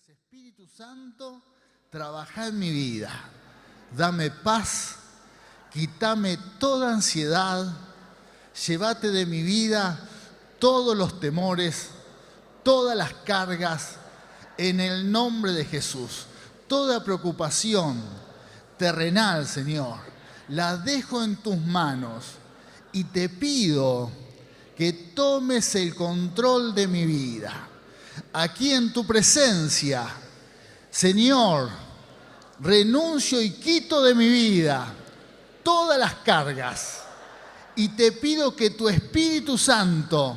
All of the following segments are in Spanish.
Espíritu Santo, trabaja en mi vida. Dame paz, quítame toda ansiedad, llévate de mi vida todos los temores, todas las cargas, en el nombre de Jesús. Toda preocupación terrenal, Señor, la dejo en tus manos y te pido que tomes el control de mi vida. Aquí en tu presencia, Señor, renuncio y quito de mi vida todas las cargas y te pido que tu Espíritu Santo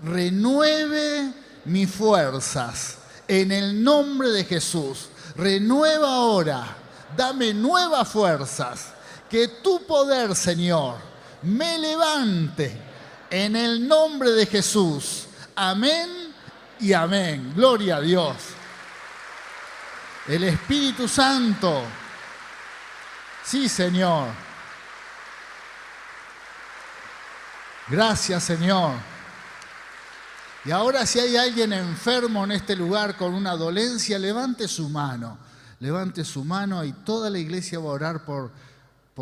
renueve mis fuerzas en el nombre de Jesús. Renueva ahora, dame nuevas fuerzas, que tu poder, Señor, me levante en el nombre de Jesús. Amén y amén. Gloria a Dios. El Espíritu Santo. Sí, Señor. Gracias, Señor. Y ahora, si hay alguien enfermo en este lugar con una dolencia, levante su mano. Levante su mano y toda la iglesia va a orar por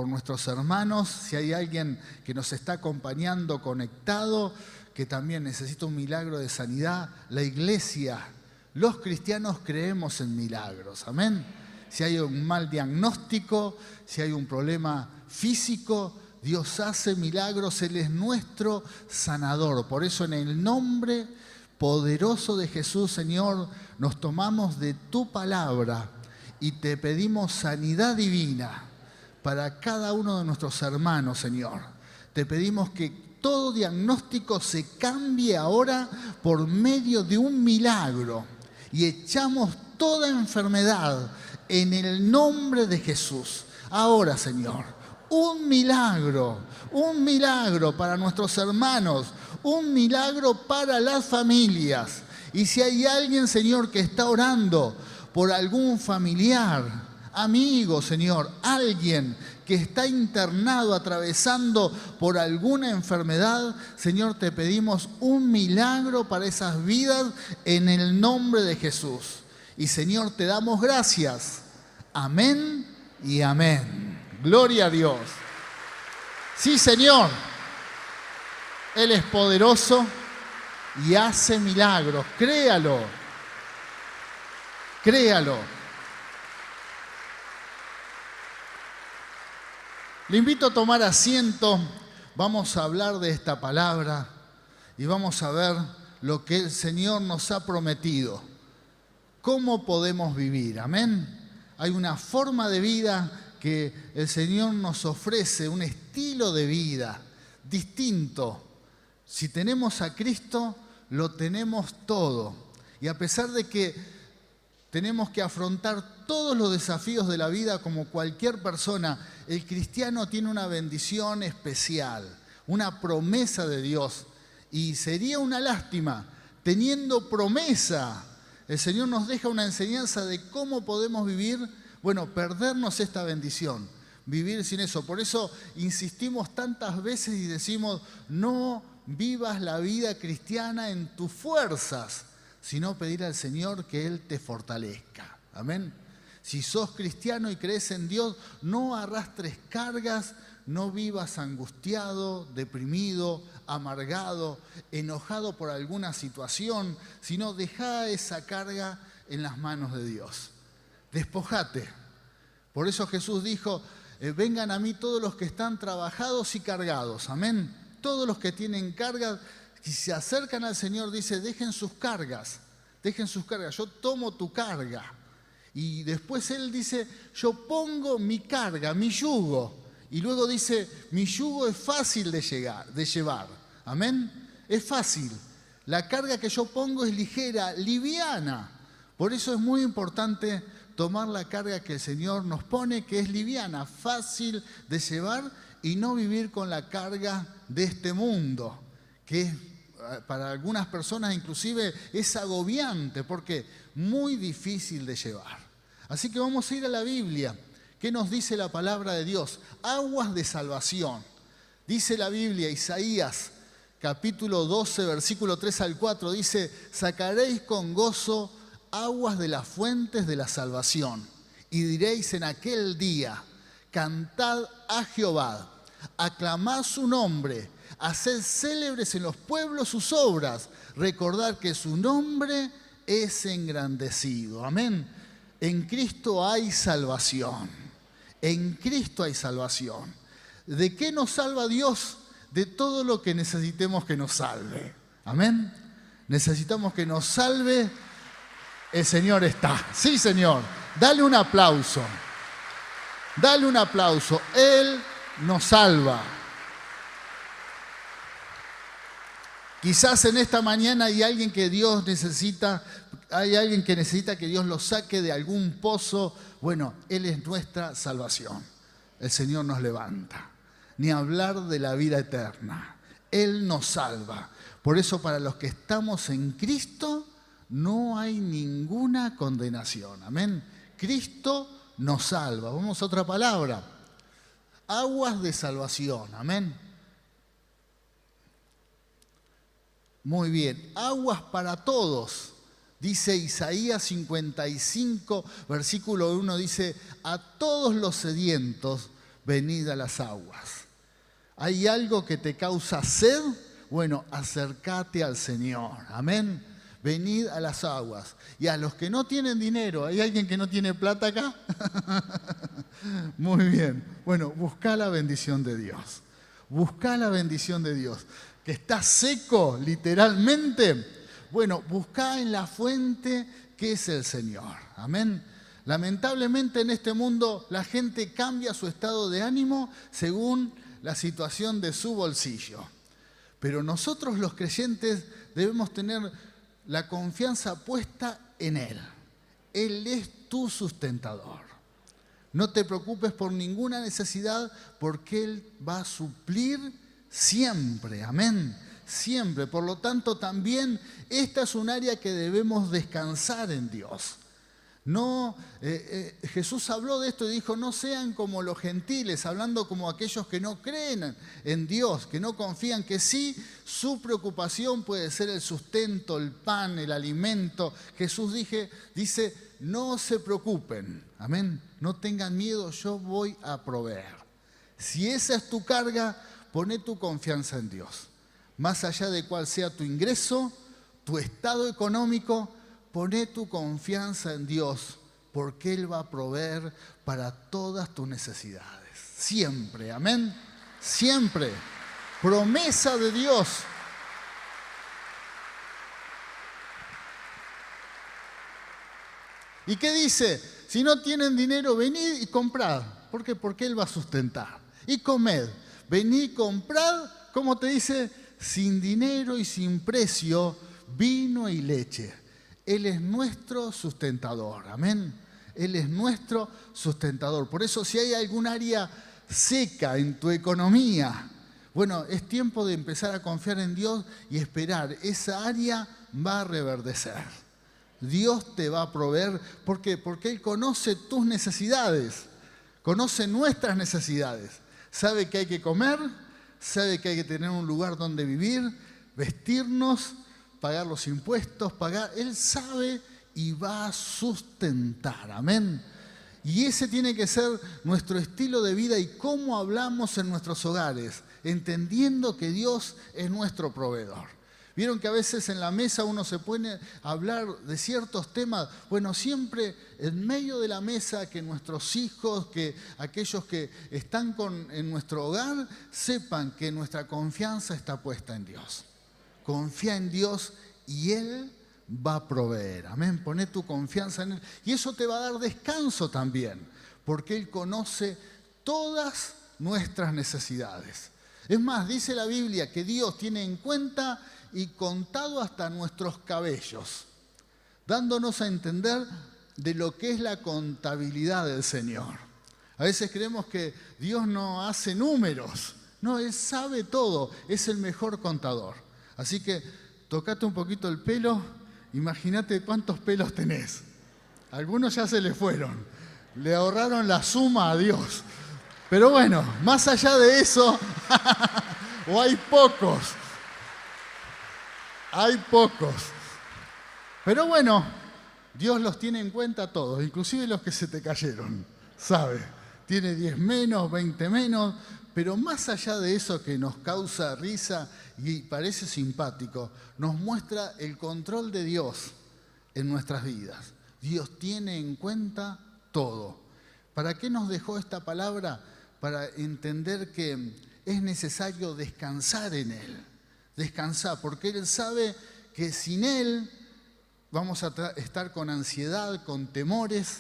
nuestros hermanos. Si hay alguien que nos está acompañando conectado, que también necesita un milagro de sanidad, la iglesia, los cristianos creemos en milagros. Amén. Si hay un mal diagnóstico, si hay un problema físico, Dios hace milagros, Él es nuestro sanador. Por eso en el nombre poderoso de Jesús, Señor, nos tomamos de tu palabra y te pedimos sanidad divina para cada uno de nuestros hermanos, Señor. Te pedimos que todo diagnóstico se cambie ahora por medio de un milagro y echamos toda enfermedad en el nombre de Jesús. Ahora, Señor, un milagro para nuestros hermanos, un milagro para las familias. Y si hay alguien, Señor, que está orando por algún familiar, amigo, Señor, alguien que está internado, atravesando por alguna enfermedad, Señor, te pedimos un milagro para esas vidas en el nombre de Jesús. Y Señor, te damos gracias. Amén y amén. Gloria a Dios. Sí, Señor, Él es poderoso y hace milagros. Créalo. Créalo. Le invito a tomar asiento, vamos a hablar de esta palabra y vamos a ver lo que el Señor nos ha prometido. ¿Cómo podemos vivir? Amén. Hay una forma de vida que el Señor nos ofrece, un estilo de vida distinto. Si tenemos a Cristo, lo tenemos todo. Y a pesar de que tenemos que afrontar todos los desafíos de la vida como cualquier persona, el cristiano tiene una bendición especial, una promesa de Dios. Y sería una lástima, teniendo promesa, el Señor nos deja una enseñanza de cómo podemos vivir, perdernos esta bendición, vivir sin eso. Por eso insistimos tantas veces y decimos, no vivas la vida cristiana en tus fuerzas, sino pedir al Señor que Él te fortalezca. Amén. Si sos cristiano y crees en Dios, no arrastres cargas, no vivas angustiado, deprimido, amargado, enojado por alguna situación, sino dejá esa carga en las manos de Dios. Despojate. Por eso Jesús dijo, vengan a mí todos los que están trabajados y cargados. Amén. Todos los que tienen cargas, si se acercan al Señor, dice, dejen sus cargas, yo tomo tu carga. Y después Él dice, yo pongo mi carga, mi yugo. Y luego dice, mi yugo es fácil de llevar. Amén. Es fácil. La carga que yo pongo es ligera, liviana. Por eso es muy importante tomar la carga que el Señor nos pone, que es liviana, fácil de llevar y no vivir con la carga de este mundo, que es para algunas personas inclusive es agobiante, porque muy difícil de llevar. Así que vamos a ir a la Biblia. ¿Qué nos dice la palabra de Dios? Aguas de salvación. Dice la Biblia, Isaías, capítulo 12, versículo 3 al 4, dice, sacaréis con gozo aguas de las fuentes de la salvación. Y diréis en aquel día, cantad a Jehová, aclamad su nombre, haced célebres en los pueblos sus obras, recordad que su nombre es engrandecido. Amén. En Cristo hay salvación. En Cristo hay salvación. ¿De qué nos salva Dios? De todo lo que necesitemos que nos salve. Amén. Necesitamos que nos salve. El Señor está. Sí, Señor. Dale un aplauso. Dale un aplauso. Él nos salva. Quizás en esta mañana hay alguien que Dios necesita, hay alguien que necesita que Dios lo saque de algún pozo. Bueno, Él es nuestra salvación. El Señor nos levanta. Ni hablar de la vida eterna. Él nos salva. Por eso para los que estamos en Cristo no hay ninguna condenación. Amén. Cristo nos salva. Vamos a otra palabra. Aguas de salvación. Amén. Muy bien. Aguas para todos. Dice Isaías 55, versículo 1, dice, a todos los sedientos, venid a las aguas. ¿Hay algo que te causa sed? Bueno, acércate al Señor. Amén. Venid a las aguas. Y a los que no tienen dinero, ¿hay alguien que no tiene plata acá? Muy bien. Bueno, busca la bendición de Dios. Busca la bendición de Dios. Que está seco, literalmente. Bueno, busca en la fuente que es el Señor. Amén. Lamentablemente en este mundo la gente cambia su estado de ánimo según la situación de su bolsillo. Pero nosotros los creyentes debemos tener la confianza puesta en Él. Él es tu sustentador. No te preocupes por ninguna necesidad porque Él va a suplir siempre. Amén. Siempre. Por lo tanto, también esta es un área que debemos descansar en Dios. No, Jesús habló de esto y dijo, no sean como los gentiles, hablando como aquellos que no creen en Dios, que no confían, que sí, su preocupación puede ser el sustento, el pan, el alimento. Jesús dice, no se preocupen, amén, no tengan miedo, yo voy a proveer. Si esa es tu carga, poné tu confianza en Dios. Más allá de cuál sea tu ingreso, tu estado económico, poné tu confianza en Dios, porque Él va a proveer para todas tus necesidades. Siempre, amén. Siempre. Promesa de Dios. ¿Y qué dice? Si no tienen dinero, venid y comprad. ¿Por qué? Porque Él va a sustentar. Y comed. Venid, comprad, ¿cómo te dice? Sin dinero y sin precio, vino y leche. Él es nuestro sustentador, amén. Él es nuestro sustentador. Por eso si hay algún área seca en tu economía, bueno, es tiempo de empezar a confiar en Dios y esperar. Esa área va a reverdecer. Dios te va a proveer. ¿Por qué? Porque Él conoce tus necesidades, conoce nuestras necesidades. Sabe que hay que comer, sabe que hay que tener un lugar donde vivir, vestirnos, pagar los impuestos, Él sabe y va a sustentar, amén. Y ese tiene que ser nuestro estilo de vida y cómo hablamos en nuestros hogares, entendiendo que Dios es nuestro proveedor. Vieron que a veces en la mesa uno se pone a hablar de ciertos temas. Bueno, siempre en medio de la mesa que nuestros hijos, que aquellos que están en nuestro hogar, sepan que nuestra confianza está puesta en Dios. Confía en Dios y Él va a proveer. Amén. Poné tu confianza en Él. Y eso te va a dar descanso también, porque Él conoce todas nuestras necesidades. Es más, dice la Biblia que Dios tiene en cuenta y contado hasta nuestros cabellos, dándonos a entender de lo que es la contabilidad del Señor. A veces creemos que Dios no hace números. No, Él sabe todo, es el mejor contador. Así que tocate un poquito el pelo, imagínate cuántos pelos tenés. Algunos ya se le fueron, le ahorraron la suma a Dios. Pero bueno, más allá de eso, o hay pocos. Hay pocos. Pero bueno, Dios los tiene en cuenta todos, inclusive los que se te cayeron, ¿sabe? Tiene 10 menos, 20 menos, pero más allá de eso que nos causa risa y parece simpático, nos muestra el control de Dios en nuestras vidas. Dios tiene en cuenta todo. ¿Para qué nos dejó esta palabra? Para entender que es necesario descansar en Él. Descansar, porque Él sabe que sin Él vamos a estar con ansiedad, con temores,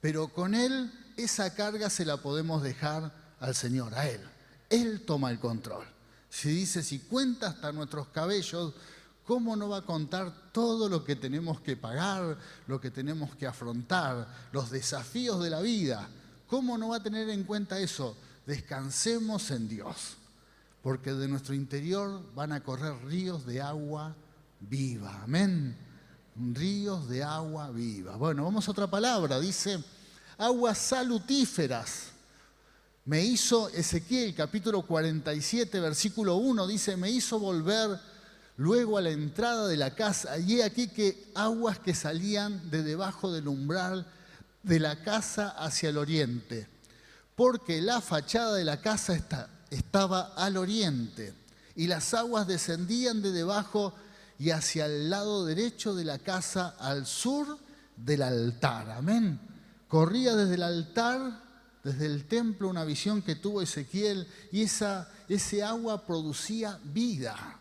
pero con Él esa carga se la podemos dejar al Señor, a Él. Él toma el control. Si dice, si cuenta hasta nuestros cabellos, ¿cómo no va a contar todo lo que tenemos que pagar, lo que tenemos que afrontar, los desafíos de la vida? ¿Cómo no va a tener en cuenta eso? Descansemos en Dios, porque de nuestro interior van a correr ríos de agua viva. Amén. Ríos de agua viva. Bueno, vamos a otra palabra. Dice, aguas salutíferas. Me hizo, Ezequiel capítulo 47, versículo 1, dice, me hizo volver luego a la entrada de la casa. Y he aquí que aguas que salían de debajo del umbral de la casa hacia el oriente, porque la fachada de la casa estaba al oriente, y las aguas descendían de debajo y hacia el lado derecho de la casa al sur del altar. Amén. Corría desde el altar, desde el templo, una visión que tuvo Ezequiel, y ese agua producía vida.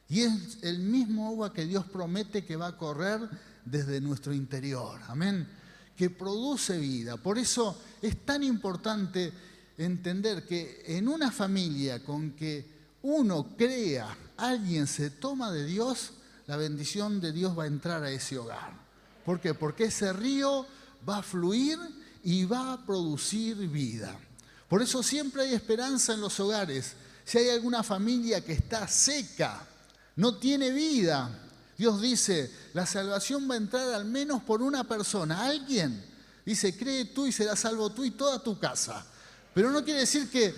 Y es el mismo agua que Dios promete que va a correr desde nuestro interior. Amén. Que produce vida. Por eso es tan importante entender que en una familia con que uno crea, alguien se toma de Dios, la bendición de Dios va a entrar a ese hogar. ¿Por qué? Porque ese río va a fluir y va a producir vida. Por eso siempre hay esperanza en los hogares. Si hay alguna familia que está seca, no tiene vida, Dios dice, la salvación va a entrar al menos por una persona. Alguien dice, cree tú y serás salvo tú y toda tu casa. Pero no quiere decir que,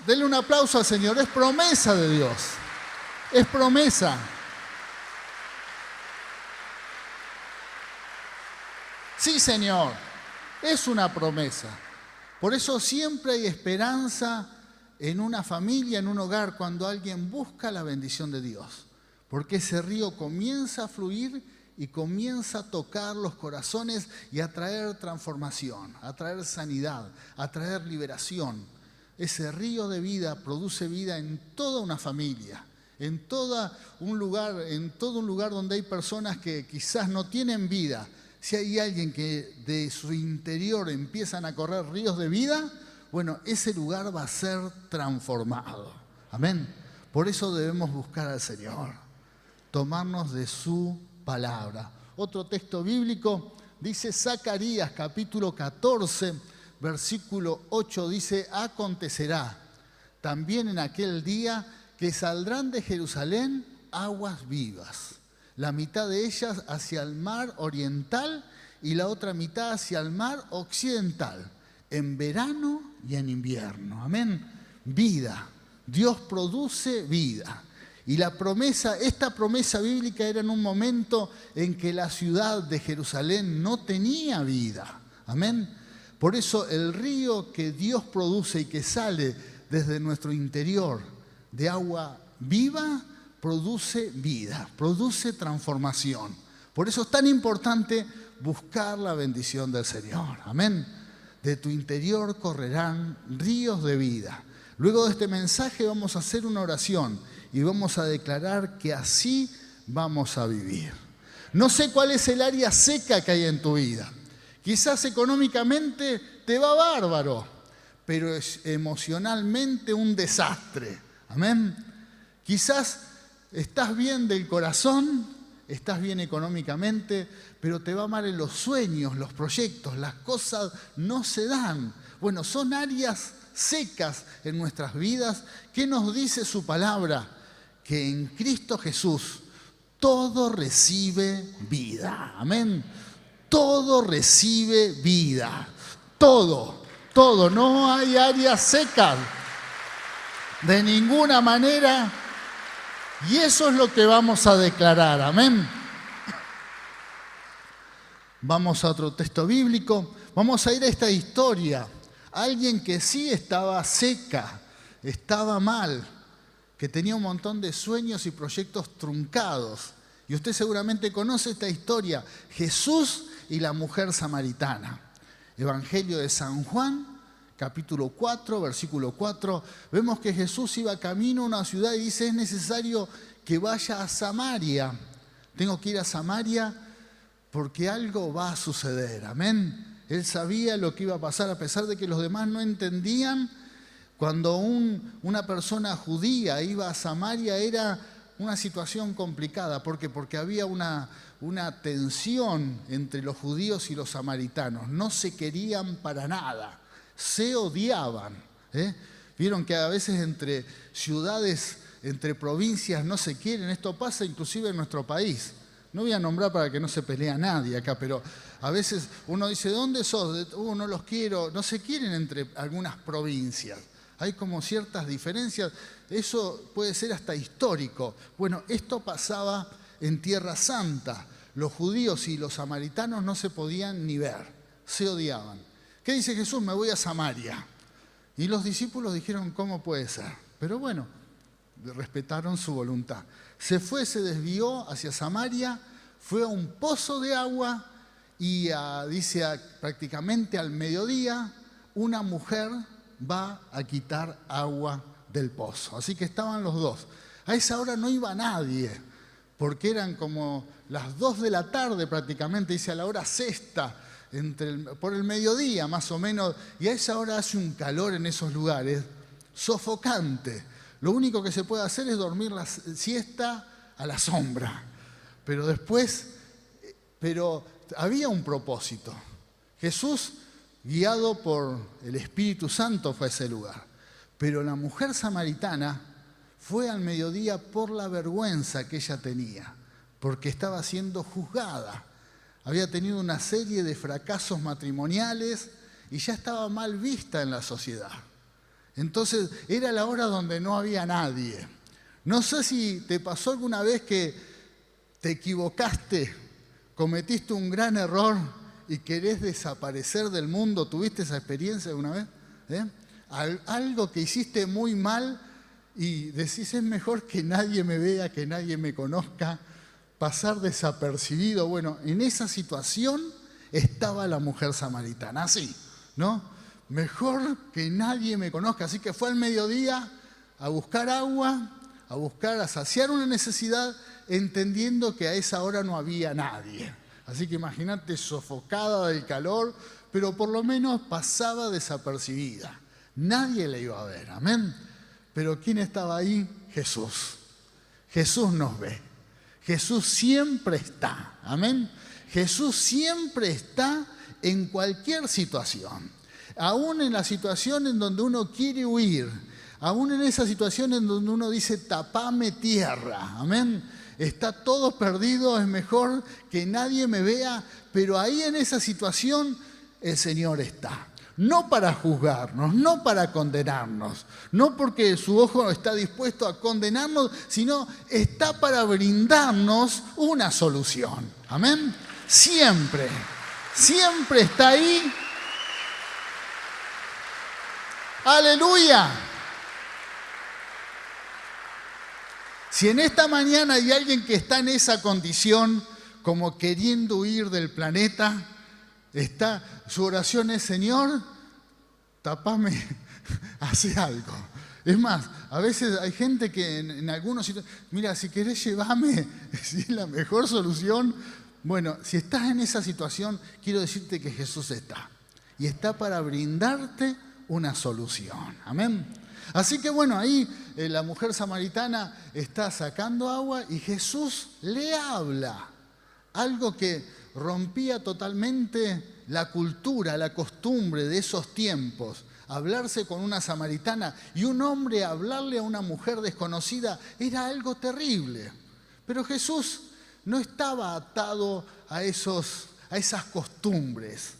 denle un aplauso al Señor, es promesa de Dios. Es promesa. Sí, Señor, es una promesa. Por eso siempre hay esperanza en una familia, en un hogar, cuando alguien busca la bendición de Dios. Porque ese río comienza a fluir y comienza a tocar los corazones y a traer transformación, a traer sanidad, a traer liberación. Ese río de vida produce vida en toda una familia, en todo un lugar donde hay personas que quizás no tienen vida. Si hay alguien que de su interior empiezan a correr ríos de vida, bueno, ese lugar va a ser transformado. Amén. Por eso debemos buscar al Señor, tomarnos de su palabra. Otro texto bíblico dice Zacarías capítulo 14, versículo 8, dice, acontecerá también en aquel día que saldrán de Jerusalén aguas vivas, la mitad de ellas hacia el mar oriental y la otra mitad hacia el mar occidental, en verano y en invierno. Amén. Vida. Dios produce vida. Y esta promesa bíblica era en un momento en que la ciudad de Jerusalén no tenía vida. Amén. Por eso el río que Dios produce y que sale desde nuestro interior de agua viva, produce vida, produce transformación. Por eso es tan importante buscar la bendición del Señor. Amén. De tu interior correrán ríos de vida. Luego de este mensaje vamos a hacer una oración y vamos a declarar que así vamos a vivir. No sé cuál es el área seca que hay en tu vida. Quizás económicamente te va bárbaro, pero es emocionalmente un desastre. Amén. Quizás estás bien del corazón, estás bien económicamente, pero te va mal en los sueños, los proyectos, las cosas no se dan. Bueno, son áreas secas en nuestras vidas. ¿Qué nos dice su palabra? Que en Cristo Jesús todo recibe vida. Amén. Todo recibe vida. Todo, todo. No hay áreas secas. De ninguna manera. Y eso es lo que vamos a declarar. Amén. Vamos a otro texto bíblico. Vamos a ir a esta historia. Alguien que sí estaba seca, estaba mal, que tenía un montón de sueños y proyectos truncados. Y usted seguramente conoce esta historia. Jesús y la mujer samaritana. Evangelio de San Juan, capítulo 4, versículo 4. Vemos que Jesús iba camino a una ciudad y dice, es necesario que vaya a Samaria. Tengo que ir a Samaria porque algo va a suceder. Amén. Él sabía lo que iba a pasar a pesar de que los demás no entendían. Cuando una persona judía iba a Samaria era una situación complicada. ¿Por qué? Porque había una tensión entre los judíos y los samaritanos. No se querían para nada. Se odiaban. Vieron que a veces entre ciudades, entre provincias no se quieren. Esto pasa inclusive en nuestro país. No voy a nombrar para que no se pelea nadie acá, pero a veces uno dice, ¿dónde sos? No los quiero. No se quieren entre algunas provincias. Hay como ciertas diferencias. Eso puede ser hasta histórico. Bueno, esto pasaba en Tierra Santa. Los judíos y los samaritanos no se podían ni ver. Se odiaban. ¿Qué dice Jesús? Me voy a Samaria. Y los discípulos dijeron, ¿cómo puede ser? Pero bueno, respetaron su voluntad. Se fue, se desvió hacia Samaria, fue a un pozo de agua y dice prácticamente al mediodía, una mujer va a quitar agua del pozo. Así que estaban los dos. A esa hora no iba nadie, porque eran como las 2 de la tarde prácticamente, dice a la hora sexta, por el mediodía más o menos, y a esa hora hace un calor en esos lugares sofocante. Lo único que se puede hacer es dormir la siesta a la sombra. Pero había un propósito. Jesús, guiado por el Espíritu Santo, fue a ese lugar. Pero la mujer samaritana fue al mediodía por la vergüenza que ella tenía, porque estaba siendo juzgada. Había tenido una serie de fracasos matrimoniales y ya estaba mal vista en la sociedad. Entonces era la hora donde no había nadie. No sé si te pasó alguna vez que te equivocaste, cometiste un gran error y querés desaparecer del mundo. ¿Tuviste esa experiencia alguna vez? Algo que hiciste muy mal y decís, es mejor que nadie me vea, que nadie me conozca, pasar desapercibido. Bueno, en esa situación estaba la mujer samaritana, así, ¿no? Mejor que nadie me conozca. Así que fue al mediodía a buscar agua, a saciar una necesidad, entendiendo que a esa hora no había nadie. Así que imagínate, sofocada del calor, pero por lo menos pasaba desapercibida. Nadie la iba a ver, amén. Pero ¿quién estaba ahí? Jesús. Jesús nos ve. Jesús siempre está, amén. Jesús siempre está en cualquier situación. Aún en la situación en donde uno quiere huir, aún en esa situación en donde uno dice, tapame tierra, amén. Está todo perdido, es mejor que nadie me vea, pero ahí en esa situación el Señor está. No para juzgarnos, no para condenarnos, no porque su ojo está dispuesto a condenarnos, sino está para brindarnos una solución, amén. Siempre, siempre está ahí. ¡Aleluya! Si en esta mañana hay alguien que está en esa condición, como queriendo huir del planeta, su oración es, Señor, tapame, hace algo. Es más, a veces hay gente que en algunos sitios, mira, si querés llevarme, si es la mejor solución. Bueno, si estás en esa situación, quiero decirte que Jesús está. Y está para brindarte una solución. Amén. Así que bueno, ahí la mujer samaritana está sacando agua y Jesús le habla. Algo que rompía totalmente la cultura, la costumbre de esos tiempos. Hablarse con una samaritana y un hombre hablarle a una mujer desconocida era algo terrible. Pero Jesús no estaba atado a esas costumbres.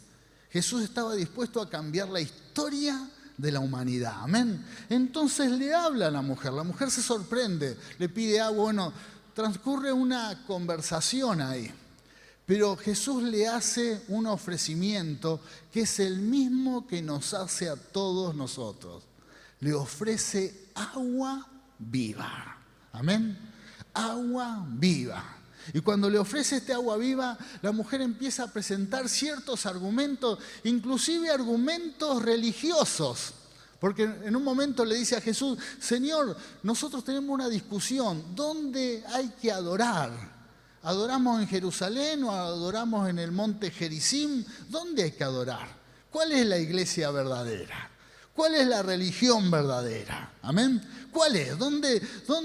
Jesús estaba dispuesto a cambiar la historia de la humanidad, amén. Entonces le habla a la mujer se sorprende, le pide agua, bueno, transcurre una conversación ahí. pero Jesús le hace un ofrecimiento que es el mismo que nos hace a todos nosotros. Le ofrece agua viva. Amén. Agua viva. Y cuando le ofrece este agua viva, la mujer empieza a presentar ciertos argumentos, inclusive argumentos religiosos. Porque en un momento le dice a Jesús: Señor, nosotros tenemos una discusión, ¿dónde hay que adorar? ¿Adoramos en Jerusalén o adoramos en el monte Gerizim? ¿Dónde hay que adorar? ¿Cuál es la iglesia verdadera? ¿Cuál es la religión verdadera? ¿Amén? ¿Cuál es? ¿Dónde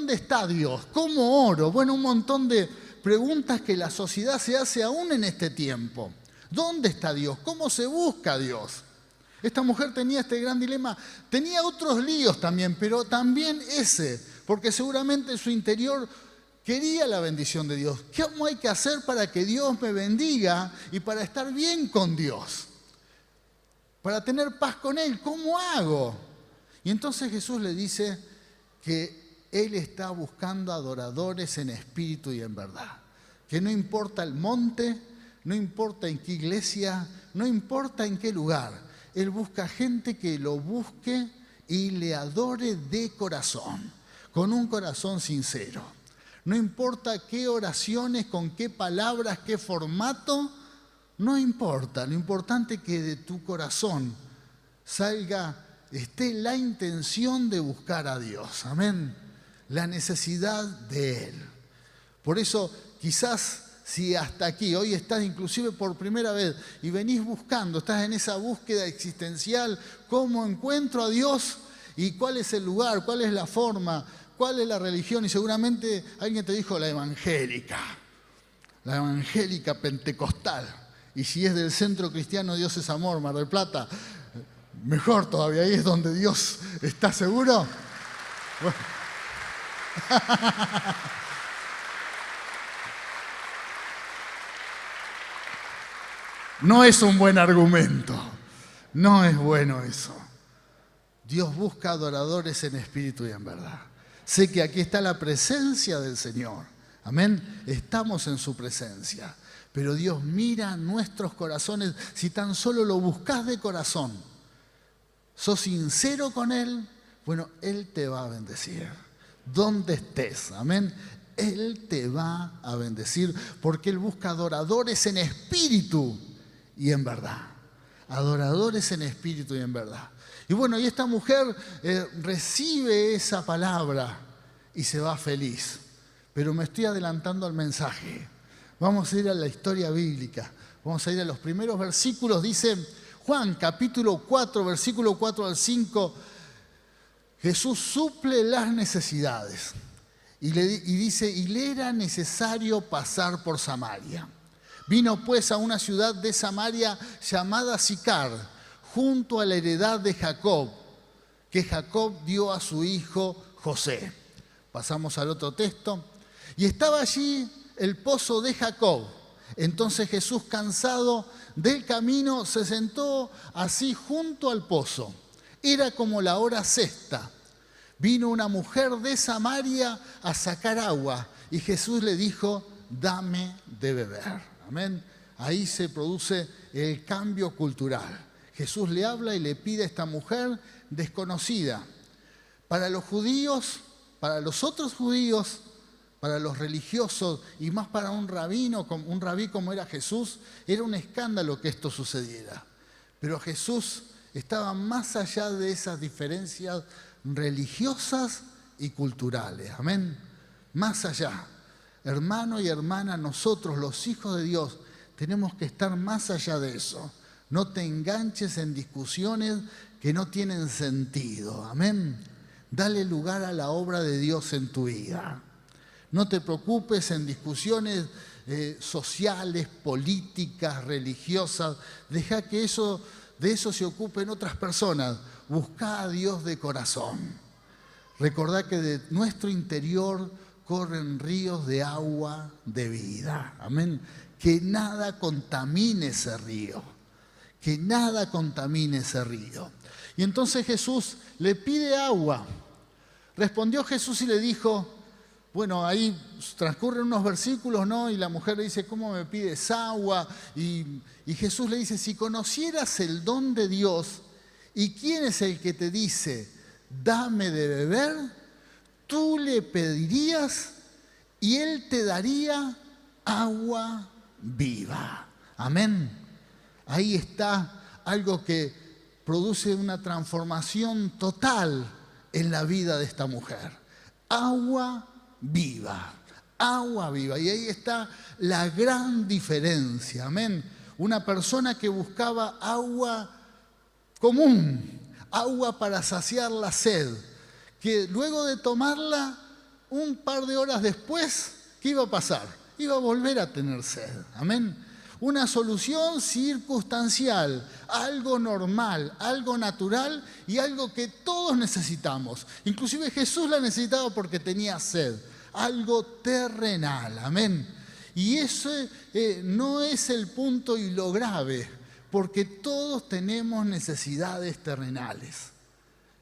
está Dios? ¿Cómo oro? Bueno, un montón de preguntas que la sociedad se hace aún en este tiempo. ¿Dónde está Dios? ¿Cómo se busca a Dios? Esta mujer tenía este gran dilema. Tenía otros líos también, pero también ese, porque seguramente en su interior quería la bendición de Dios. ¿Cómo hay que hacer para que Dios me bendiga y para estar bien con Dios? Para tener paz con Él, ¿cómo hago? Y entonces Jesús le dice que Él está buscando adoradores en espíritu y en verdad. Que no importa el monte, no importa en qué iglesia, no importa en qué lugar. Él busca gente que lo busque y le adore de corazón, con un corazón sincero. No importa qué oraciones, con qué palabras, qué formato, no importa. Lo importante es que de tu corazón esté la intención de buscar a Dios. Amén. La necesidad de Él. Por eso, quizás si hasta aquí, hoy estás inclusive por primera vez y venís buscando, estás en esa búsqueda existencial, ¿cómo encuentro a Dios? ¿Y cuál es el lugar? ¿Cuál es la forma? ¿Cuál es la religión? Y seguramente alguien te dijo la evangélica pentecostal. Y si es del Centro Cristiano Dios es Amor, Mar del Plata, mejor todavía, ahí es donde Dios está seguro. Bueno. No es un buen argumento, no es bueno eso. Dios busca adoradores en espíritu y en verdad. Sé que aquí está la presencia del Señor, amén, estamos en su presencia, pero Dios mira nuestros corazones. Si tan solo lo buscas de corazón, sos sincero con Él, bueno, Él te va a bendecir, donde estés, amén. Él te va a bendecir porque Él busca adoradores en espíritu y en verdad. Adoradores en espíritu y en verdad. Y bueno, y esta mujer recibe esa palabra y se va feliz. Pero me estoy adelantando al mensaje. Vamos a ir a la historia bíblica. Vamos a ir a los primeros versículos. Dice Juan capítulo 4, versículo 4 al 5. Jesús suple las necesidades. Y dice, y le era necesario pasar por Samaria. Vino pues a una ciudad de Samaria llamada Sicar, junto a la heredad de Jacob, que Jacob dio a su hijo José. Pasamos al otro texto. Y estaba allí el pozo de Jacob. Entonces Jesús, cansado del camino, se sentó así junto al pozo. Era como la hora sexta. Vino una mujer de Samaria a sacar agua y Jesús le dijo, dame de beber. Amén. Ahí se produce el cambio cultural. Jesús le habla y le pide a esta mujer desconocida. Para los judíos, para los otros judíos, para los religiosos y más para un rabí como era Jesús, era un escándalo que esto sucediera. Pero Jesús estaba más allá de esas diferencias religiosas y culturales. Amén. Más allá. Hermano y hermana, nosotros los hijos de Dios tenemos que estar más allá de eso. No te enganches en discusiones que no tienen sentido. Amén. Dale lugar a la obra de Dios en tu vida. No te preocupes en discusiones sociales, políticas, religiosas. Deja que de eso se ocupen otras personas. Busca a Dios de corazón. Recordá que de nuestro interior corren ríos de agua de vida. Amén. Que nada contamine ese río. Que nada contamine ese río. Y entonces Jesús le pide agua. Respondió Jesús y le dijo, bueno, ahí transcurren unos versículos, ¿no? Y la mujer le dice, ¿cómo me pides agua? Y Jesús le dice, si conocieras el don de Dios y quién es el que te dice, dame de beber, tú le pedirías y él te daría agua viva. Amén. Ahí está algo que produce una transformación total en la vida de esta mujer. Agua viva, agua viva. Y ahí está la gran diferencia. Amén. Una persona que buscaba agua común, agua para saciar la sed, que luego de tomarla, un par de horas después, ¿qué iba a pasar? Iba a volver a tener sed. Amén. Una solución circunstancial, algo normal, algo natural y algo que todos necesitamos. Inclusive Jesús la necesitaba porque tenía sed, algo terrenal. Amén. Y ese no es el punto y lo grave, porque todos tenemos necesidades terrenales.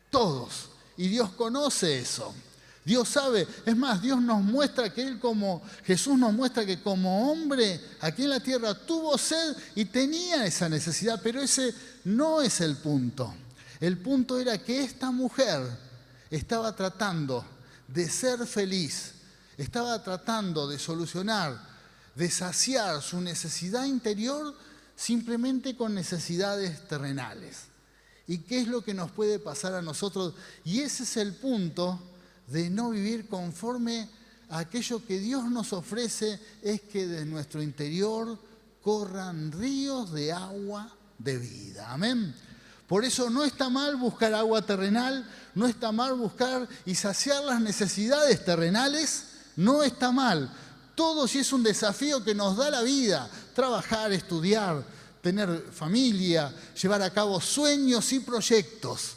Todos. Y Dios conoce eso. Dios sabe, es más, Dios nos muestra que Jesús nos muestra que como hombre aquí en la tierra tuvo sed y tenía esa necesidad, pero ese no es el punto. El punto era que esta mujer estaba tratando de ser feliz, estaba tratando de solucionar, de saciar su necesidad interior simplemente con necesidades terrenales. ¿Y qué es lo que nos puede pasar a nosotros? Y ese es el punto de no vivir conforme a aquello que Dios nos ofrece, es que de nuestro interior corran ríos de agua de vida. Amén. Por eso no está mal buscar agua terrenal, no está mal buscar y saciar las necesidades terrenales, no está mal. Todo sí es un desafío que nos da la vida, trabajar, estudiar, tener familia, llevar a cabo sueños y proyectos,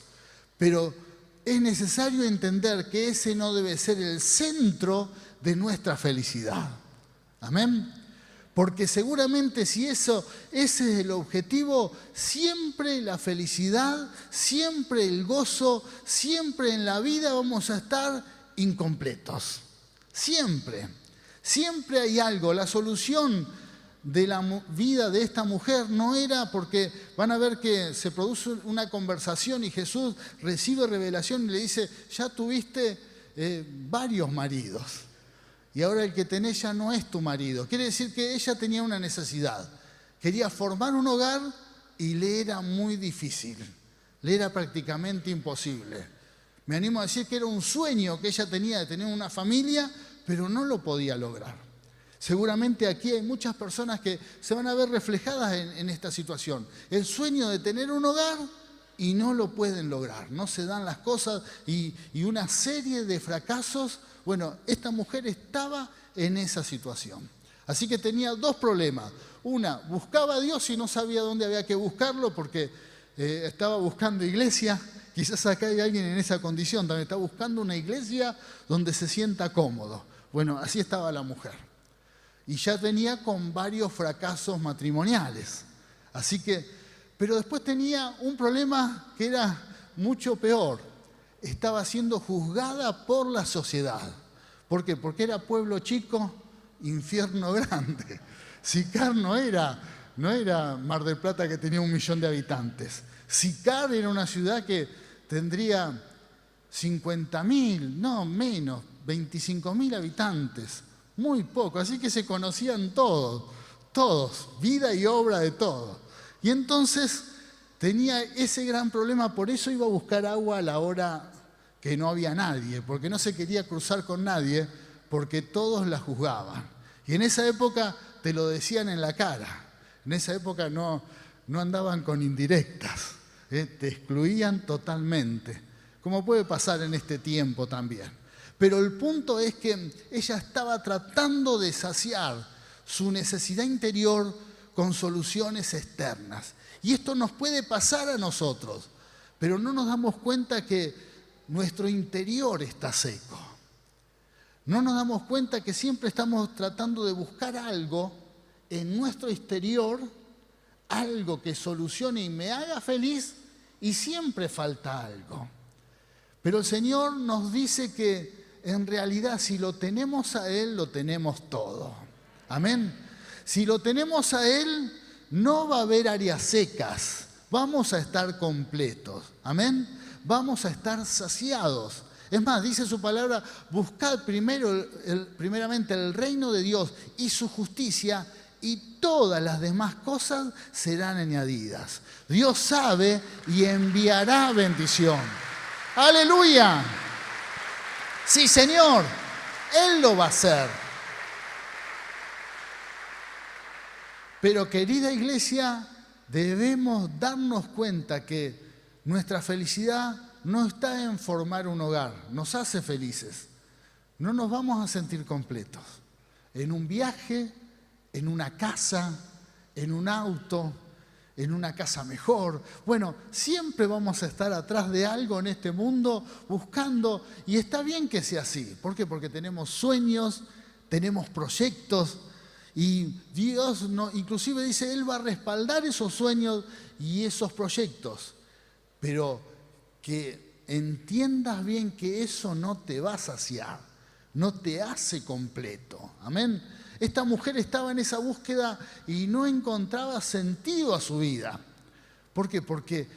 pero es necesario entender que ese no debe ser el centro de nuestra felicidad. Amén. Porque seguramente si ese es el objetivo, siempre la felicidad, siempre el gozo, siempre en la vida vamos a estar incompletos. Siempre. Siempre hay algo. La solución de la vida de esta mujer no era porque van a ver que se produce una conversación y Jesús recibe revelación y le dice, ya tuviste varios maridos y ahora el que tenés ya no es tu marido. Quiere decir que ella tenía una necesidad, quería formar un hogar y le era muy difícil, le era prácticamente imposible. Me animo a decir que era un sueño que ella tenía de tener una familia, pero no lo podía lograr. Seguramente aquí hay muchas personas que se van a ver reflejadas en esta situación. El sueño de tener un hogar y no lo pueden lograr. No se dan las cosas y una serie de fracasos. Bueno, esta mujer estaba en esa situación. Así que tenía dos problemas. Una, buscaba a Dios y no sabía dónde había que buscarlo porque estaba buscando iglesia. Quizás acá hay alguien en esa condición, también está buscando una iglesia donde se sienta cómodo. Bueno, así estaba la mujer. Y ya venía con varios fracasos matrimoniales. Así que, pero después tenía un problema que era mucho peor. Estaba siendo juzgada por la sociedad. ¿Por qué? Porque era pueblo chico, infierno grande. Sicar no era Mar del Plata que tenía 1 millón de habitantes. Sicar era una ciudad que tendría 50.000, no menos, 25.000 habitantes. Muy poco, así que se conocían todos, vida y obra de todos. Y entonces tenía ese gran problema, por eso iba a buscar agua a la hora que no había nadie, porque no se quería cruzar con nadie, porque todos la juzgaban. Y en esa época te lo decían en la cara, en esa época no andaban con indirectas, te excluían totalmente, como puede pasar en este tiempo también. Pero el punto es que ella estaba tratando de saciar su necesidad interior con soluciones externas. Y esto nos puede pasar a nosotros, pero no nos damos cuenta que nuestro interior está seco. No nos damos cuenta que siempre estamos tratando de buscar algo en nuestro exterior, algo que solucione y me haga feliz, y siempre falta algo. Pero el Señor nos dice que en realidad si lo tenemos a Él, lo tenemos todo. Amén. Si lo tenemos a Él, no va a haber áreas secas. Vamos a estar completos. Amén. Vamos a estar saciados. Es más, dice su palabra, buscad primeramente el reino de Dios y su justicia, y todas las demás cosas serán añadidas. Dios sabe y enviará bendición. ¡Aleluya! Sí, Señor, Él lo va a hacer. Pero, querida iglesia, debemos darnos cuenta que nuestra felicidad no está en formar un hogar. Nos hace felices. No nos vamos a sentir completos. En un viaje, en una casa, en un auto, en una casa mejor. Bueno, siempre vamos a estar atrás de algo en este mundo buscando, y está bien que sea así. ¿Por qué? Porque tenemos sueños, tenemos proyectos, y Dios inclusive dice, Él va a respaldar esos sueños y esos proyectos. Pero que entiendas bien que eso no te va a saciar, no te hace completo. Amén. Esta mujer estaba en esa búsqueda y no encontraba sentido a su vida. ¿Por qué? Porque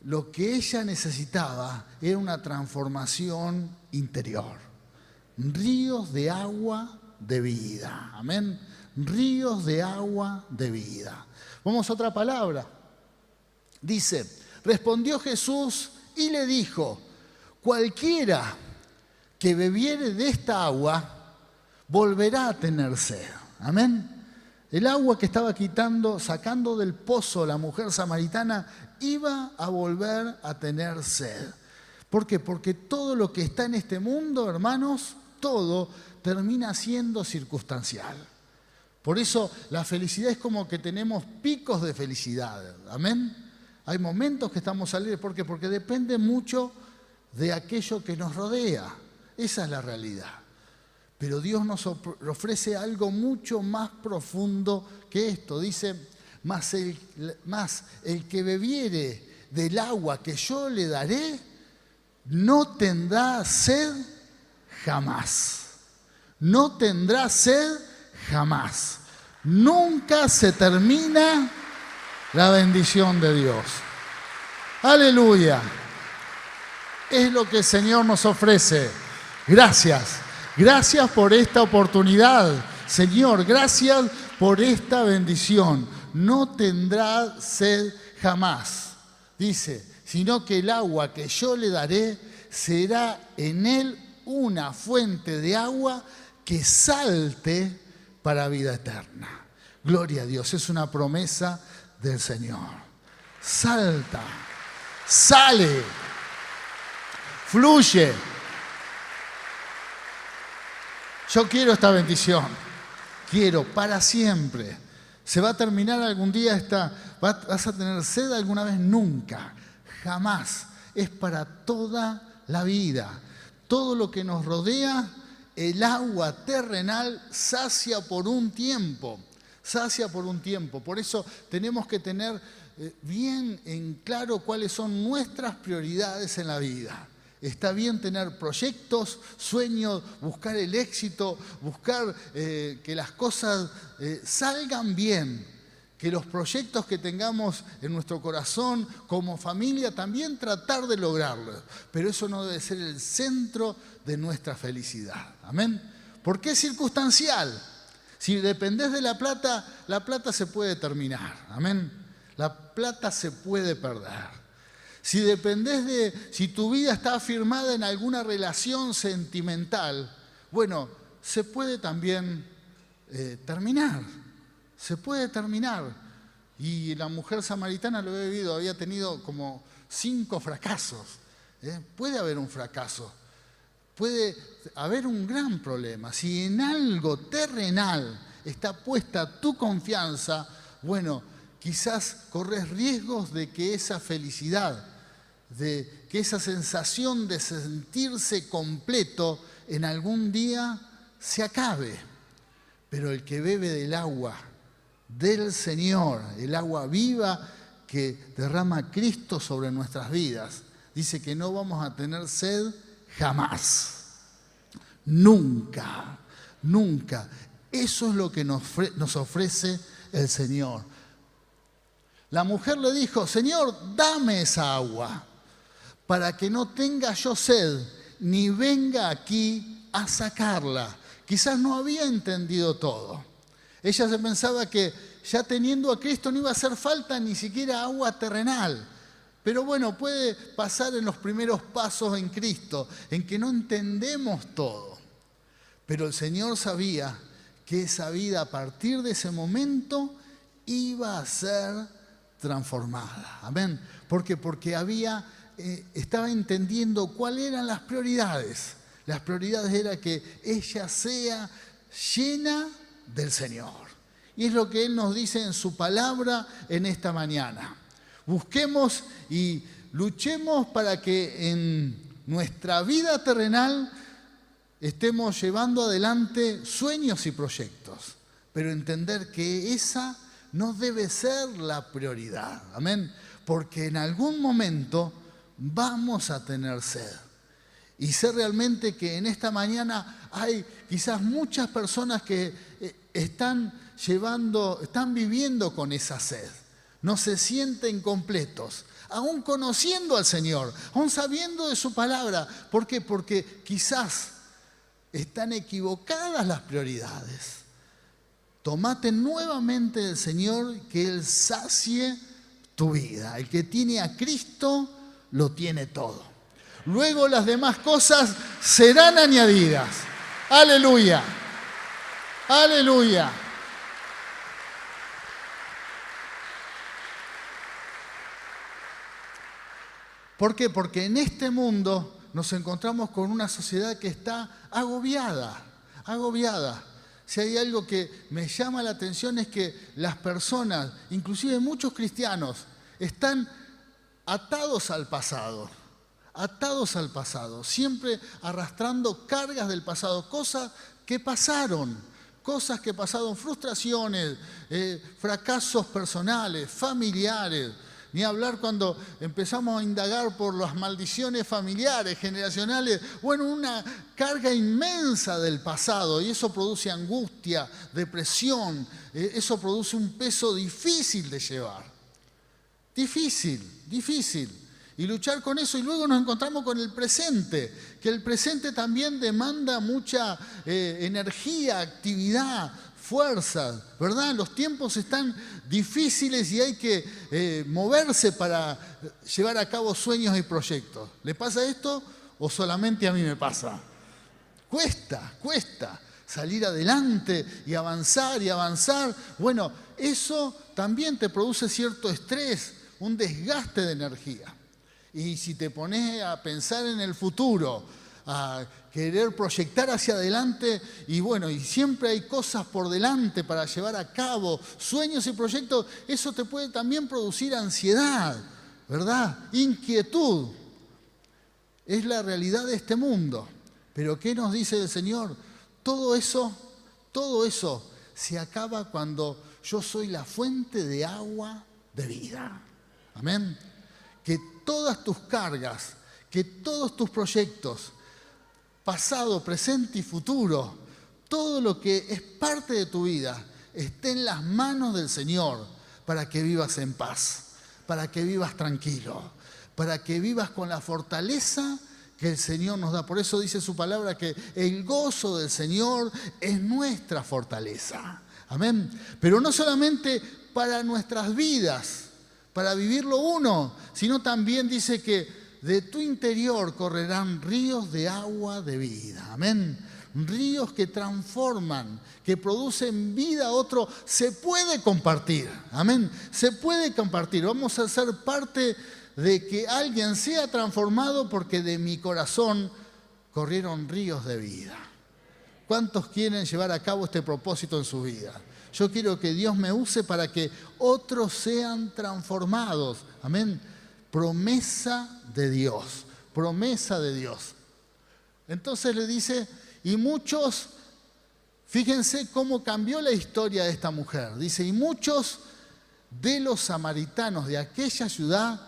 lo que ella necesitaba era una transformación interior. Ríos de agua de vida. Amén. Ríos de agua de vida. Vamos a otra palabra. Dice, respondió Jesús y le dijo, cualquiera que bebiere de esta agua volverá a tener sed. Amén. El agua que estaba sacando del pozo la mujer samaritana, iba a volver a tener sed. ¿Por qué? Porque todo lo que está en este mundo, hermanos, todo termina siendo circunstancial. Por eso la felicidad es como que tenemos picos de felicidad. Amén. Hay momentos que estamos alegres. ¿Por qué? Porque depende mucho de aquello que nos rodea. Esa es la realidad. Pero Dios nos ofrece algo mucho más profundo que esto. Dice, mas el que bebiere del agua que yo le daré, no tendrá sed jamás. No tendrá sed jamás. Nunca se termina la bendición de Dios. Aleluya. Es lo que el Señor nos ofrece. Gracias. Gracias por esta oportunidad. Señor, gracias por esta bendición. No tendrá sed jamás. Dice, sino que el agua que yo le daré será en él una fuente de agua que salte para vida eterna. Gloria a Dios, es una promesa del Señor. Salta, sale, fluye. Yo quiero esta bendición, quiero para siempre. ¿Se va a terminar algún día vas a tener sed alguna vez? Nunca, jamás. Es para toda la vida. Todo lo que nos rodea, el agua terrenal sacia por un tiempo. Sacia por un tiempo. Por eso tenemos que tener bien en claro cuáles son nuestras prioridades en la vida. Está bien tener proyectos, sueños, buscar el éxito, buscar que las cosas salgan bien, que los proyectos que tengamos en nuestro corazón como familia también tratar de lograrlos. Pero eso no debe ser el centro de nuestra felicidad. Amén. ¿Por qué es circunstancial? Si dependés de la plata se puede terminar. Amén. La plata se puede perder. Si dependés si tu vida está afirmada en alguna relación sentimental, bueno, se puede también terminar. Se puede terminar. Y la mujer samaritana lo he vivido, había tenido como 5 fracasos. Puede haber un fracaso. Puede haber un gran problema. Si en algo terrenal está puesta tu confianza, bueno, quizás corres riesgos de que esa felicidad, de que esa sensación de sentirse completo en algún día se acabe. Pero el que bebe del agua del Señor, el agua viva que derrama Cristo sobre nuestras vidas, dice que no vamos a tener sed jamás. Nunca, nunca. Eso es lo que nos ofrece el Señor. La mujer le dijo, Señor, dame esa agua para que no tenga yo sed, ni venga aquí a sacarla. Quizás no había entendido todo. Ella se pensaba que ya teniendo a Cristo no iba a hacer falta ni siquiera agua terrenal. Pero bueno, puede pasar en los primeros pasos en Cristo, en que no entendemos todo. Pero el Señor sabía que esa vida a partir de ese momento iba a ser transformada. Amén. ¿Por qué? Porque estaba entendiendo cuáles eran las prioridades. Las prioridades era que ella sea llena del Señor. Y es lo que Él nos dice en su palabra en esta mañana. Busquemos y luchemos para que en nuestra vida terrenal estemos llevando adelante sueños y proyectos, pero entender que esa no debe ser la prioridad. Amén. Porque en algún momento vamos a tener sed. Y sé realmente que en esta mañana hay quizás muchas personas que están viviendo con esa sed. No se sienten completos, aún conociendo al Señor, aún sabiendo de su palabra. ¿Por qué? Porque quizás están equivocadas las prioridades. Tomate nuevamente del Señor, que Él sacie tu vida. El que tiene a Cristo lo tiene todo. Luego las demás cosas serán añadidas. Aleluya. Aleluya. ¿Por qué? Porque en este mundo nos encontramos con una sociedad que está agobiada. Si hay algo que me llama la atención es que las personas, inclusive muchos cristianos, están atados al pasado, siempre arrastrando cargas del pasado, cosas que pasaron, frustraciones, fracasos personales, familiares. Ni hablar cuando empezamos a indagar por las maldiciones familiares, generacionales. Bueno, una carga inmensa del pasado, y eso produce angustia, depresión, eso produce un peso difícil de llevar. Difícil. Y luchar con eso, y luego nos encontramos con el presente, que el presente también demanda mucha energía, actividad, fuerzas, ¿verdad? Los tiempos están difíciles y hay que moverse para llevar a cabo sueños y proyectos. ¿Le pasa esto o solamente a mí me pasa? Cuesta salir adelante y avanzar. Bueno, eso también te produce cierto estrés, un desgaste de energía. Y si te pones a pensar en el futuro, a querer proyectar hacia adelante, y bueno, y siempre hay cosas por delante para llevar a cabo, sueños y proyectos, eso te puede también producir ansiedad, ¿verdad? Inquietud. Es la realidad de este mundo. Pero ¿qué nos dice el Señor? Todo eso se acaba cuando yo soy la fuente de agua de vida. Amén. Que todas tus cargas, que todos tus proyectos, pasado, presente y futuro, todo lo que es parte de tu vida, esté en las manos del Señor para que vivas en paz, para que vivas tranquilo, para que vivas con la fortaleza que el Señor nos da. Por eso dice su palabra que el gozo del Señor es nuestra fortaleza. Amén. Pero no solamente para nuestras vidas, para vivirlo uno, sino también dice que de tu interior correrán ríos de agua de vida. Amén. Ríos que transforman, que producen vida a otro. Se puede compartir. Amén. Se puede compartir. Vamos a ser parte de que alguien sea transformado porque de mi corazón corrieron ríos de vida. ¿Cuántos quieren llevar a cabo este propósito en su vida? Yo quiero que Dios me use para que otros sean transformados. Amén. Promesa de Dios. Entonces le dice, y muchos, fíjense cómo cambió la historia de esta mujer. Dice, y muchos de los samaritanos de aquella ciudad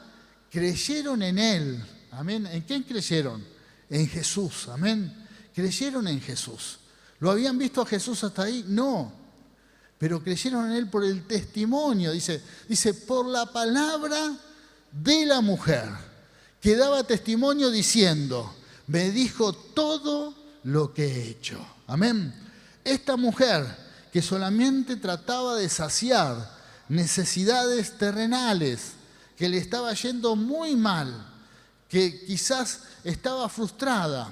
creyeron en él. Amén. ¿En quién creyeron? En Jesús. Amén. creyeron en Jesús. ¿Lo habían visto a Jesús hasta ahí? No. Pero creyeron en Él por el testimonio, dice, por la palabra de la mujer, que daba testimonio diciendo, me dijo todo lo que he hecho. Amén. Esta mujer que solamente trataba de saciar necesidades terrenales, que le estaba yendo muy mal, que quizás estaba frustrada,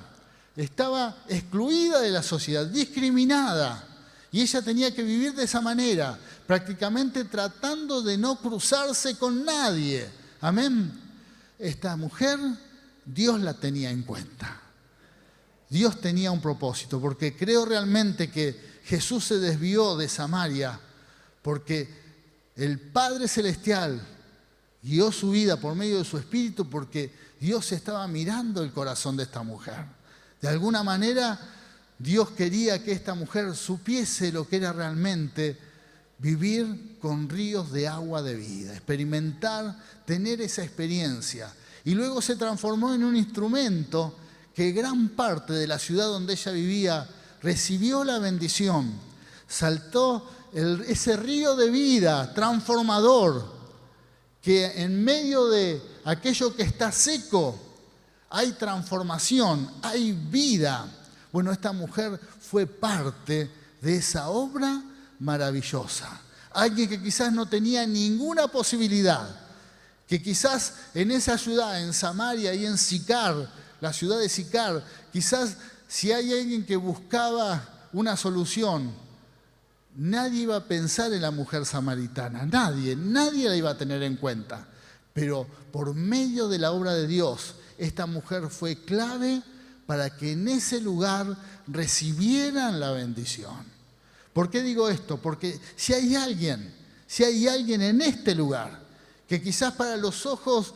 estaba excluida de la sociedad, discriminada, y ella tenía que vivir de esa manera, prácticamente tratando de no cruzarse con nadie. Amén. Esta mujer, Dios la tenía en cuenta. Dios tenía un propósito, porque creo realmente que Jesús se desvió de Samaria, porque el Padre Celestial guió su vida por medio de su Espíritu, porque Dios estaba mirando el corazón de esta mujer. De alguna manera, Dios quería que esta mujer supiese lo que era realmente vivir con ríos de agua de vida, experimentar, tener esa experiencia. Y luego se transformó en un instrumento que gran parte de la ciudad donde ella vivía recibió la bendición. Saltó ese río de vida transformador, que en medio de aquello que está seco hay transformación, hay vida. Bueno, esta mujer fue parte de esa obra maravillosa. Alguien que quizás no tenía ninguna posibilidad, que quizás en esa ciudad, en Samaria y en Sicar, la ciudad de Sicar, quizás si hay alguien que buscaba una solución, nadie iba a pensar en la mujer samaritana, nadie la iba a tener en cuenta. Pero por medio de la obra de Dios, esta mujer fue clave para que en ese lugar recibieran la bendición. ¿Por qué digo esto? Porque si hay alguien en este lugar que quizás para los ojos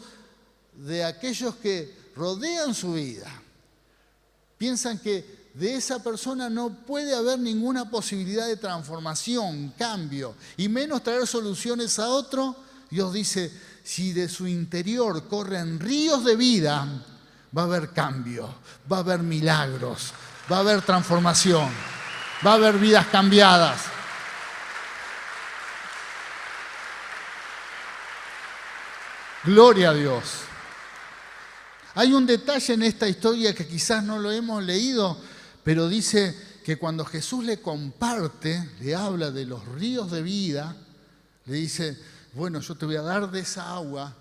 de aquellos que rodean su vida piensan que de esa persona no puede haber ninguna posibilidad de transformación, cambio, y menos traer soluciones a otro, Dios dice, si de su interior corren ríos de vida, va a haber cambio, va a haber milagros, va a haber transformación, va a haber vidas cambiadas. Gloria a Dios. Hay un detalle en esta historia que quizás no lo hemos leído, pero dice que cuando Jesús le comparte, le habla de los ríos de vida, le dice, bueno, yo te voy a dar de esa agua.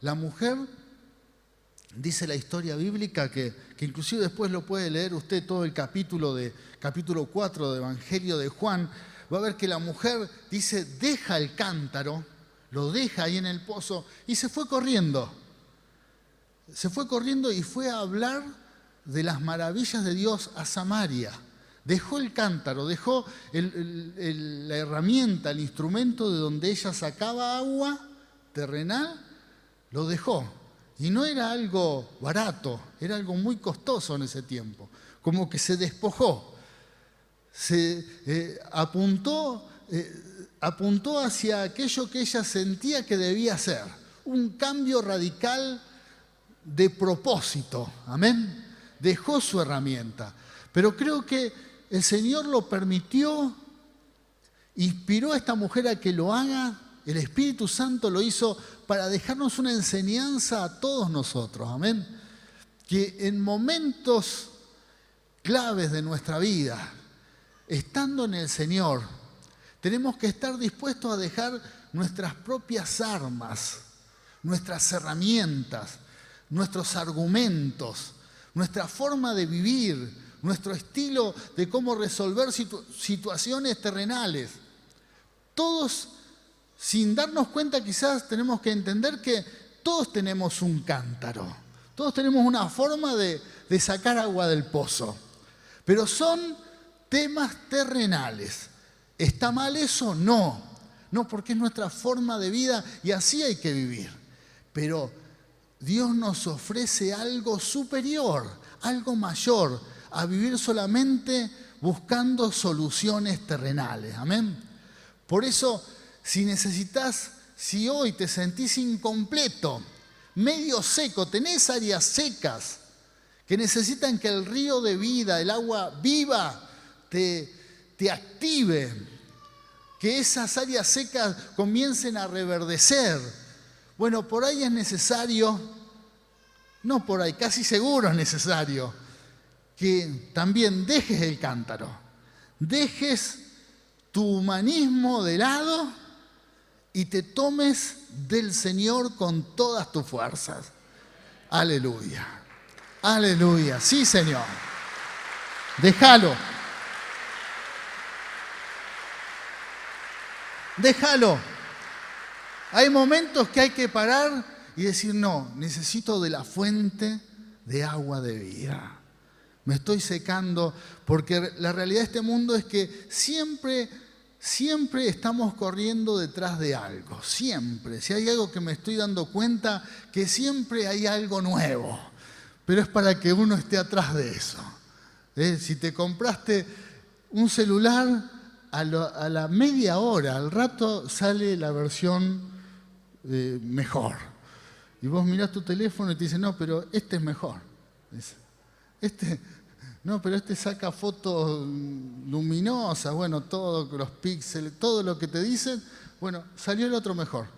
La mujer, dice la historia bíblica, que inclusive después lo puede leer usted todo el capítulo 4 de Evangelio de Juan, va a ver que la mujer dice, deja el cántaro, lo deja ahí en el pozo y se fue corriendo. Se fue corriendo y fue a hablar de las maravillas de Dios a Samaria. Dejó el cántaro, dejó la herramienta, el instrumento de donde ella sacaba agua terrenal, lo dejó. Y no era algo barato, era algo muy costoso en ese tiempo. Como que se despojó, se apuntó hacia aquello que ella sentía que debía hacer. Un cambio radical de propósito, amén. Dejó su herramienta, pero creo que el Señor lo permitió, inspiró a esta mujer a que lo haga, el Espíritu Santo lo hizo para dejarnos una enseñanza a todos nosotros, amén. Que en momentos claves de nuestra vida, estando en el Señor, tenemos que estar dispuestos a dejar nuestras propias armas, nuestras herramientas, nuestros argumentos, nuestra forma de vivir, nuestro estilo de cómo resolver situaciones terrenales. Todos, sin darnos cuenta, quizás tenemos que entender que todos tenemos un cántaro, todos tenemos una forma de sacar agua del pozo, pero son temas terrenales. ¿Está mal eso? No, porque es nuestra forma de vida y así hay que vivir. Pero Dios nos ofrece algo superior, algo mayor, a vivir solamente buscando soluciones terrenales. Amén. Por eso, si hoy te sentís incompleto, medio seco, tenés áreas secas, que necesitan que el río de vida, el agua viva, te active, que esas áreas secas comiencen a reverdecer. Bueno, por ahí es necesario, no por ahí, casi seguro es necesario, que también dejes el cántaro, dejes tu humanismo de lado y te tomes del Señor con todas tus fuerzas. Aleluya, aleluya, sí Señor, déjalo. Déjalo. Hay momentos que hay que parar y decir, no, necesito de la fuente de agua de vida. Me estoy secando, porque la realidad de este mundo es que siempre estamos corriendo detrás de algo. Siempre. Si hay algo que me estoy dando cuenta, que siempre hay algo nuevo. Pero es para que uno esté atrás de eso. Si te compraste un celular, a la media hora, al rato, sale la versión mejor. Y vos mirás tu teléfono y te dicen, no, pero este es mejor. Pero este saca fotos luminosas, bueno, todos los píxeles, todo lo que te dicen, bueno, salió el otro mejor.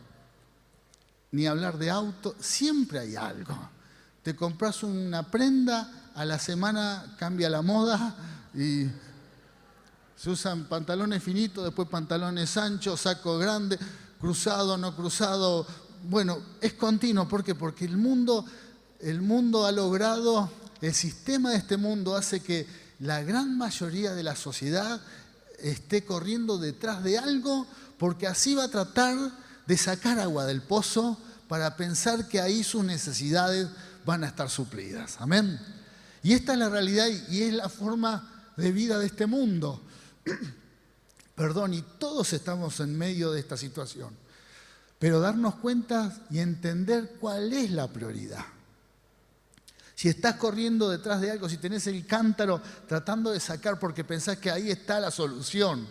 Ni hablar de auto, siempre hay algo. Te compras una prenda, a la semana cambia la moda y se usan pantalones finitos, después pantalones anchos, saco grande, cruzado, no cruzado. Bueno, es continuo. ¿Por qué? Porque el mundo ha logrado, el sistema de este mundo hace que la gran mayoría de la sociedad esté corriendo detrás de algo, porque así va a tratar de sacar agua del pozo para pensar que ahí sus necesidades van a estar suplidas. Amén. Y esta es la realidad y es la forma de vida de este mundo. Perdón, y todos estamos en medio de esta situación. Pero darnos cuenta y entender cuál es la prioridad. Si estás corriendo detrás de algo, si tenés el cántaro tratando de sacar porque pensás que ahí está la solución,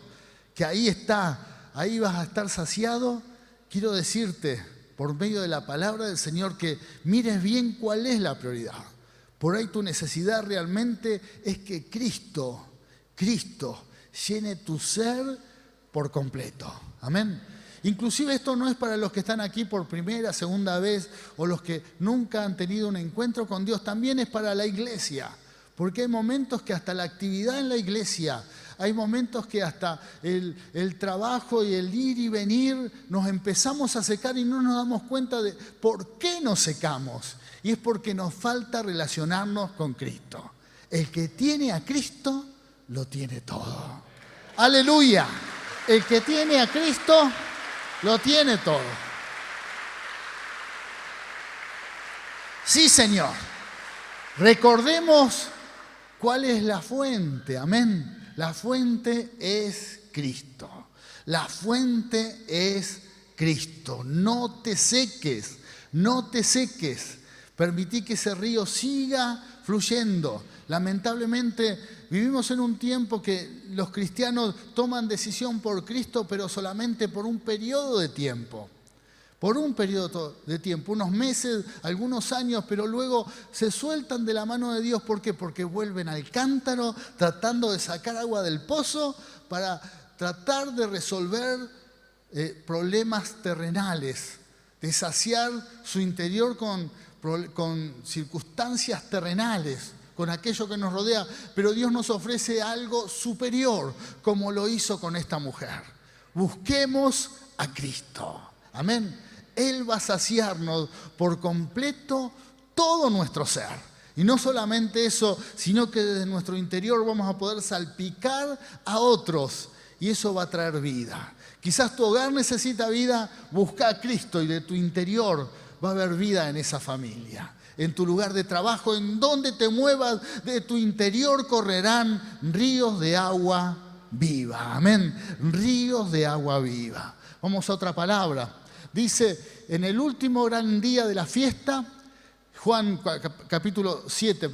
que ahí está, ahí vas a estar saciado, quiero decirte, por medio de la palabra del Señor, que mires bien cuál es la prioridad. Por ahí tu necesidad realmente es que Cristo llene tu ser por completo. Amén. Inclusive esto no es para los que están aquí por primera, segunda vez o los que nunca han tenido un encuentro con Dios. También es para la iglesia. Porque hay momentos que hasta la actividad en la iglesia, hay momentos que hasta el trabajo y el ir y venir nos empezamos a secar y no nos damos cuenta de por qué nos secamos. Y es porque nos falta relacionarnos con Cristo. El que tiene a Cristo lo tiene todo. Aleluya. El que tiene a Cristo lo tiene todo. Sí, Señor. Recordemos cuál es la fuente. Amén. La fuente es Cristo. La fuente es Cristo. No te seques. No te seques. Permití que ese río siga fluyendo. Lamentablemente vivimos en un tiempo que los cristianos toman decisión por Cristo, pero solamente por un periodo de tiempo. Por un periodo de tiempo, unos meses, algunos años, pero luego se sueltan de la mano de Dios. ¿Por qué? Porque vuelven al cántaro tratando de sacar agua del pozo para tratar de resolver problemas terrenales, de saciar su interior con circunstancias terrenales, con aquello que nos rodea. Pero Dios nos ofrece algo superior, como lo hizo con esta mujer. Busquemos a Cristo. Amén. Él va a saciarnos por completo todo nuestro ser. Y no solamente eso, sino que desde nuestro interior vamos a poder salpicar a otros. Y eso va a traer vida. Quizás tu hogar necesita vida, busca a Cristo y de tu interior va a haber vida en esa familia. En tu lugar de trabajo, en donde te muevas, de tu interior correrán ríos de agua viva. Amén. Ríos de agua viva. Vamos a otra palabra. Dice, en el último gran día de la fiesta, Juan capítulo 7,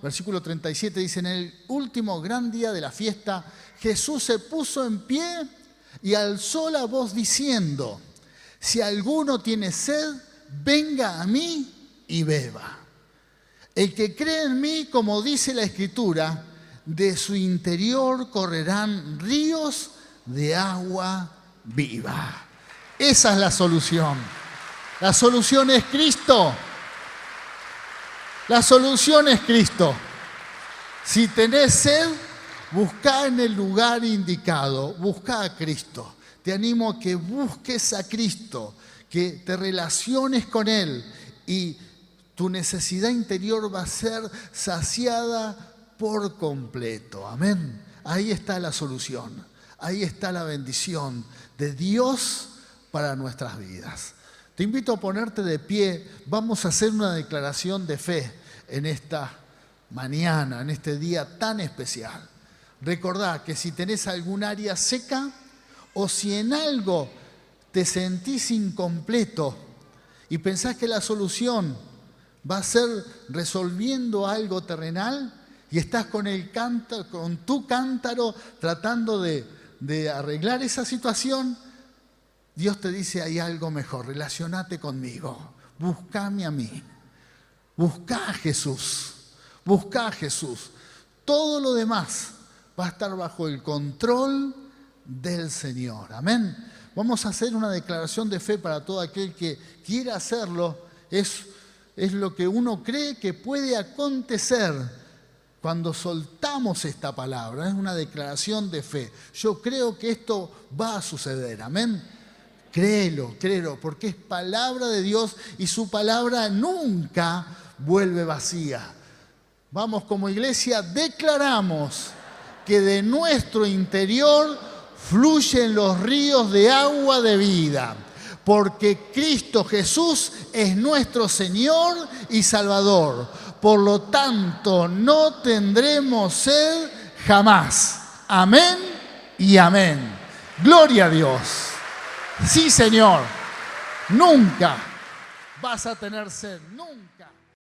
versículo 37, dice, en el último gran día de la fiesta, Jesús se puso en pie y alzó la voz diciendo, si alguno tiene sed, venga a mí y beba. El que cree en mí, como dice la Escritura, de su interior correrán ríos de agua viva. Esa es la solución. La solución es Cristo. La solución es Cristo. Si tenés sed, buscá en el lugar indicado, buscá a Cristo. Te animo a que busques a Cristo, que te relaciones con Él y tu necesidad interior va a ser saciada por completo. Amén. Ahí está la solución. Ahí está la bendición de Dios para nuestras vidas. Te invito a ponerte de pie. Vamos a hacer una declaración de fe en esta mañana, en este día tan especial. Recordá que si tenés algún área seca o si en algo te sentís incompleto y pensás que la solución va a ser resolviendo algo terrenal y estás con tu cántaro tratando de arreglar esa situación, Dios te dice, hay algo mejor, relacionate conmigo, búscame a mí, buscá a Jesús, buscá a Jesús. Todo lo demás va a estar bajo el control del Señor. Amén. Vamos a hacer una declaración de fe para todo aquel que quiera hacerlo. Es lo que uno cree que puede acontecer cuando soltamos esta palabra. Es una declaración de fe. Yo creo que esto va a suceder. Amén. Créelo, porque es palabra de Dios y su palabra nunca vuelve vacía. Vamos, como iglesia, declaramos que de nuestro interior fluyen los ríos de agua de vida, porque Cristo Jesús es nuestro Señor y Salvador. Por lo tanto, no tendremos sed jamás. Amén y amén. Gloria a Dios. Sí, Señor, nunca vas a tener sed, nunca.